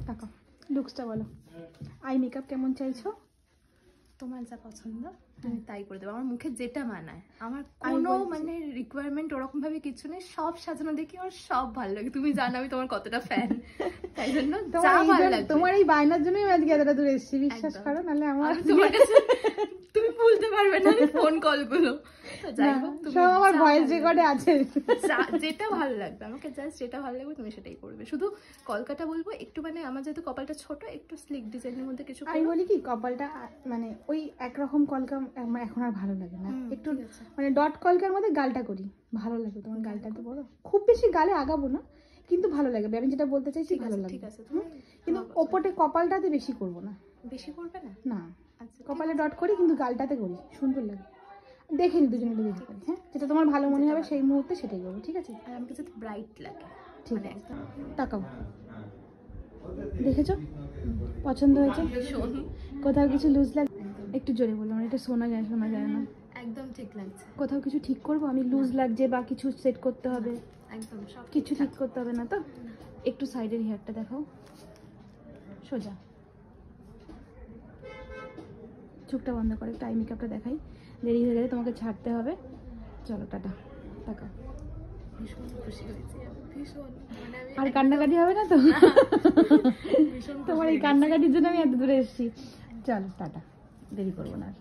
তাকাও, লুকসটা বলো। Eye makeup কেমন চাইছো? তোমার যা পছন্দ তুমি তাই করে দেবো, আমার মুখে যেটা মানায়। আমার কোনো মানে রিকোয়ারমেন্ট ওরকম ভাবে কিছু নেই, সব সাজানো দেখি আমার সব ভালো লাগে। তুমি জানো আমি তোমার কতটা ফ্যান, তাই জন্য যা ভালো লাগে। তোমার এই বায়নার জন্যই আমি আজকে এতটা দূরে এসেছি, বিশ্বাস করো, নাহলে আমার তোমার কাছে তুমি ভুলতে পারবে না ফোন কল গুলো। যাই হোক, সব আমার ভয়েস রেকর্ডে আছে। যেটা ভালো লাগবে আমাকে, জাস্ট যেটা ভালো লাগবে তুমি সেটাই করবে। শুধু কলকাতা বলবো একটু, মানে আমার যেহেতু কপালটা ছোট, একটু স্লিক ডিজাইনের মধ্যে কিছু। আমি বলি কি, কপালটা মানে ওই একরকম কলকা আমার এখন আর ভালো লাগে না, একটু মানে ডট কলকার মধ্যে গালটা করি, ভালো লাগে। তোমার গালটা তো বড়, খুব বেশি গালে আগাবো না, কিন্তু ভালো লাগবে। আমি যেটা বলতে চাইছি ভালো লাগবে, কিন্তু ওপরে কপালটাতে বেশি করবো না। বেশি করবে না? না, কপালে ডট করি কিন্তু গালটাতে করি, সুন্দর লাগে। দেখে নি দুজনে দেখে করি। হ্যাঁ, যেটা তোমার ভালো মনে হবে সেই মুহূর্তে সেটাই করবো, ঠিক আছে? আর আমাকে যাতে ব্রাইট লাগে। ঠিক আছে, তাকাও। দেখেছো পছন্দ হয়েছে? কোথাও কিছু লুজ লাগে? একটু জোরে বললাম, মানে এটা শোনা যায় না। একদম ঠিক লাগছে। কোথাও কিছু ঠিক করবো আমি, লুজ লাগছে বা কিছু সেট করতে হবে? একদম সব কিছু ঠিক করতে হবে না তো? একটু সাইডের হেয়ারটা দেখাও, সোজা। চোখটা বন্ধ করে একটু আই মেকআপটা দেখাই, দেরি হয়ে গেলে তোমাকে ছাড়তে হবে। চলো টাটা, তাকাও। ভীষণ খুশি হয়েছি, ভীষণ। আর কান্নাকাটি হবে না তো? তোমার এই কান্নাকাটির জন্য আমি এত দূরে এসেছি। চলো টাটা, দেরি করবো না আর।